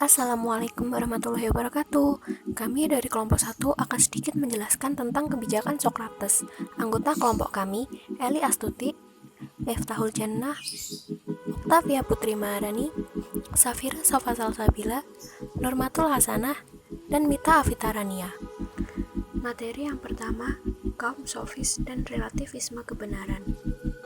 Assalamualaikum warahmatullahi wabarakatuh. Kami dari kelompok 1 akan sedikit menjelaskan tentang kebijakan Socrates. Anggota kelompok kami, Eli Astuti, Miftahul Jannah, Oktavia Putri Maharani, Safira Safa Salsabila, Nurmatul Hasanah, dan Mita Afitarania. Materi yang pertama, kaum sofis dan relativisme kebenaran.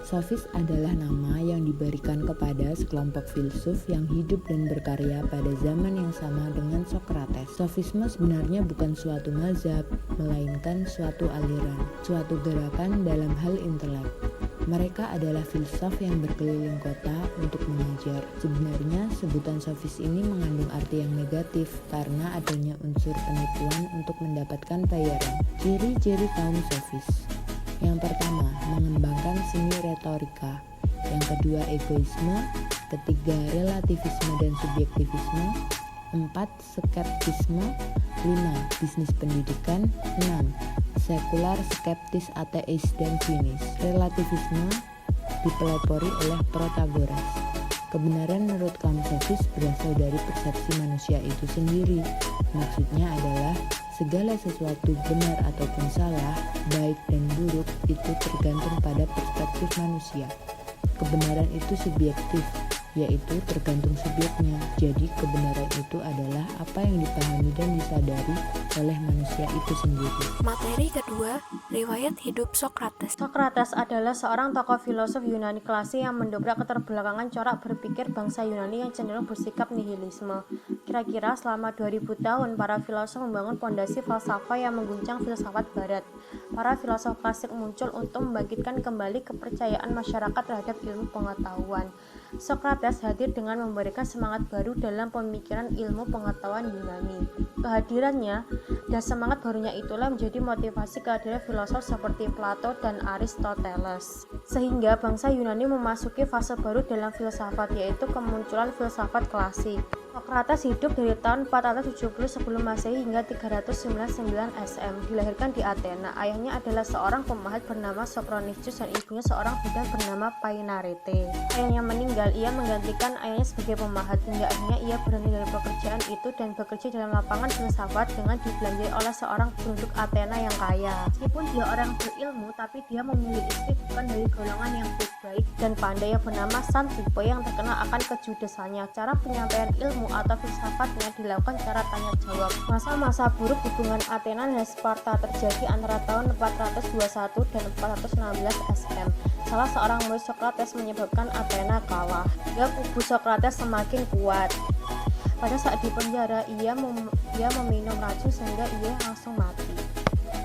Sofis adalah nama yang diberikan kepada sekelompok filsuf yang hidup dan berkarya pada zaman yang sama dengan Socrates. Sofisme sebenarnya bukan suatu mazhab, melainkan suatu aliran, suatu gerakan dalam hal intelek. Mereka adalah filsuf yang berkeliling kota untuk mengajar. Sebenarnya sebutan sofis ini mengandung arti yang negatif karena adanya unsur penipuan untuk mendapatkan bayaran. Ciri-ciri kaum sofis: yang pertama, mengembangkan seni retorika. Yang kedua, egoisme. Ketiga, relativisme dan subjektivisme. 4. Skeptisme. 5. Bisnis pendidikan. 6. Sekular, skeptis, ateis, dan sinis. Relativisme dipelopori oleh Protagoras. Kebenaran menurut kaum sofis berasal dari persepsi manusia itu sendiri. Maksudnya adalah segala sesuatu benar ataupun salah, baik dan buruk itu tergantung pada perspektif manusia. Kebenaran itu subjektif, yaitu tergantung subjeknya. Jadi kebenaran itu adalah apa yang dipahami dan disadari oleh manusia itu sendiri. Materi kedua, riwayat hidup Socrates. Socrates adalah seorang tokoh filosof Yunani klasik yang mendobrak keterbelakangan corak berpikir bangsa Yunani yang cenderung bersikap nihilisme. Kira-kira selama 2000 tahun, para filosof membangun fondasi falsafah yang mengguncang filsafat barat. Para filosof klasik muncul untuk membangkitkan kembali kepercayaan masyarakat terhadap ilmu pengetahuan. Socrates hadir dengan memberikan semangat baru dalam pemikiran ilmu pengetahuan Yunani. Kehadirannya dan semangat barunya itulah menjadi motivasi kehadiran filosof seperti Plato dan Aristoteles. Sehingga bangsa Yunani memasuki fase baru dalam filsafat, yaitu kemunculan filsafat klasik. Socrates hidup dari tahun 470 sebelum Masehi hingga 399 SM. Dilahirkan di Athena. Ayahnya adalah seorang pemahat bernama Socronius dan ibunya seorang bidan bernama Painarete. Ayahnya meninggal, ia menggantikan ayahnya sebagai pemahat hingga akhirnya ia berhenti dari pekerjaan itu dan bekerja dalam lapangan filsafat dengan dibelanjai oleh seorang penduduk Athena yang kaya. Meskipun dia orang berilmu, tapi dia memilih istri bukan dari golongan yang baik dan pandai yang bernama Xanthippe yang terkenal akan kejudesannya. Cara penyampaian ilmu atau filsafatnya dilakukan secara tanya jawab. Masa-masa buruk hubungan Athena dan Sparta terjadi antara tahun 421 dan 416 SM. Salah seorang murid Socrates menyebabkan Athena kalah, hingga kubu Socrates semakin kuat. Pada saat di penjara, ia meminum racun sehingga ia langsung mati.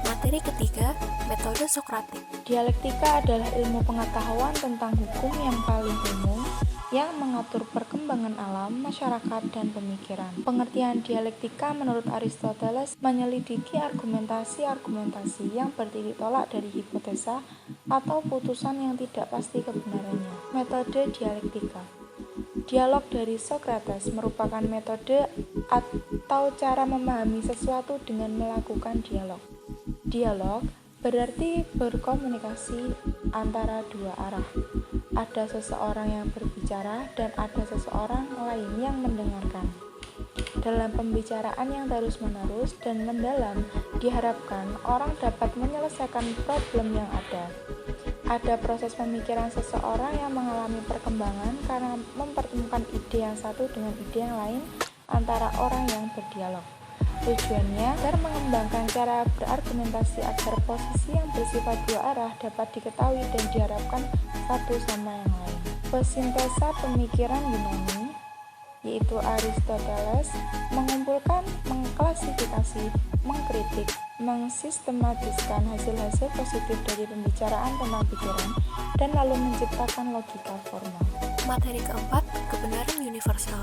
Materi ketiga, metode Sokratik. Dialektika adalah ilmu pengetahuan tentang hukum yang paling umum yang mengatur perkembangan alam, masyarakat, dan pemikiran. Pengertian dialektika menurut Aristoteles menyelidiki argumentasi-argumentasi yang berdiri tolak dari hipotesa atau putusan yang tidak pasti kebenarannya. Metode dialektika. Dialog dari Socrates merupakan metode atau cara memahami sesuatu dengan melakukan dialog. Dialog berarti berkomunikasi antara dua arah. Ada seseorang yang berbicara dan ada seseorang lain yang mendengarkan. Dalam pembicaraan yang terus-menerus dan mendalam, diharapkan orang dapat menyelesaikan problem yang ada. Ada proses pemikiran seseorang yang mengalami perkembangan karena mempertemukan ide yang satu dengan ide yang lain antara orang yang berdialog. Tujuannya agar mengembangkan cara berargumentasi agar posisi yang bersifat dua arah dapat diketahui dan diharapkan satu sama yang lain. Pesintesa pemikiran Yunani, yaitu Aristoteles, mengumpulkan, mengklasifikasi, mengkritik, mensistematiskan hasil-hasil positif dari pembicaraan tentang pikiran, dan lalu menciptakan logika formal. Materi keempat, kebenaran universal.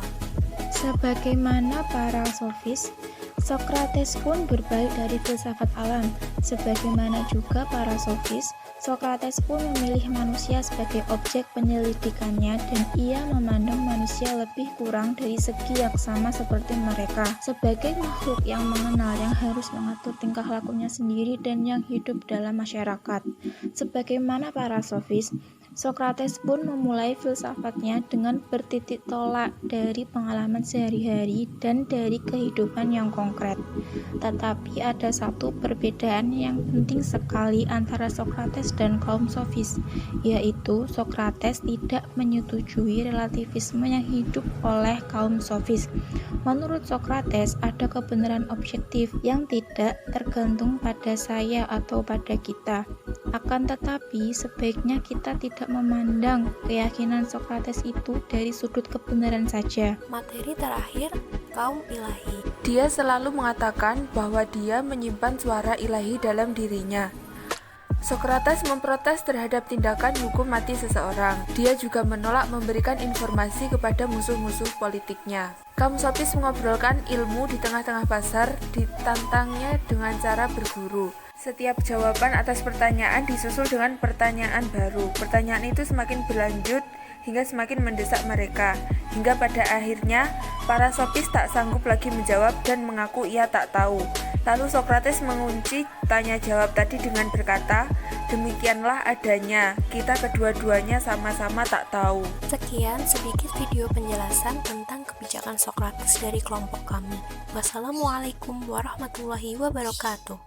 Sebagaimana para sofis, Socrates pun berbalik dari filsafat alam. Sebagaimana juga para sofis, Socrates pun memilih manusia sebagai objek penyelidikannya dan ia memandang manusia lebih kurang dari segi yang sama seperti mereka, sebagai makhluk yang mengenal yang harus mengatur tingkah lakunya sendiri dan yang hidup dalam masyarakat. Sebagaimana para sofis, Sokrates pun memulai filsafatnya dengan bertitik tolak dari pengalaman sehari-hari dan dari kehidupan yang konkret. Tetapi ada satu perbedaan yang penting sekali antara Sokrates dan kaum sofis, yaitu Sokrates tidak menyetujui relativisme yang hidup oleh kaum sofis. Menurut Sokrates, ada kebenaran objektif yang tidak tergantung pada saya atau pada kita. Akan tetapi, sebaiknya kita tidak memandang keyakinan Sokrates itu dari sudut kebenaran saja. Materi terakhir, kaum ilahi. Dia selalu mengatakan bahwa dia menyimpan suara ilahi dalam dirinya. Sokrates memprotes terhadap tindakan hukum mati seseorang. Dia juga menolak memberikan informasi kepada musuh-musuh politiknya. Kaum sofis mengobrolkan ilmu di tengah-tengah pasar, ditantangnya dengan cara berguru. Setiap jawaban atas pertanyaan disusul dengan pertanyaan baru. Pertanyaan itu semakin berlanjut hingga semakin mendesak mereka. Hingga pada akhirnya, para sofis tak sanggup lagi menjawab dan mengaku ia tak tahu. Lalu Sokrates mengunci tanya jawab tadi dengan berkata, "Demikianlah adanya, kita kedua-duanya sama-sama tak tahu." Sekian sedikit video penjelasan tentang kebijakan Sokrates dari kelompok kami. Wassalamualaikum warahmatullahi wabarakatuh.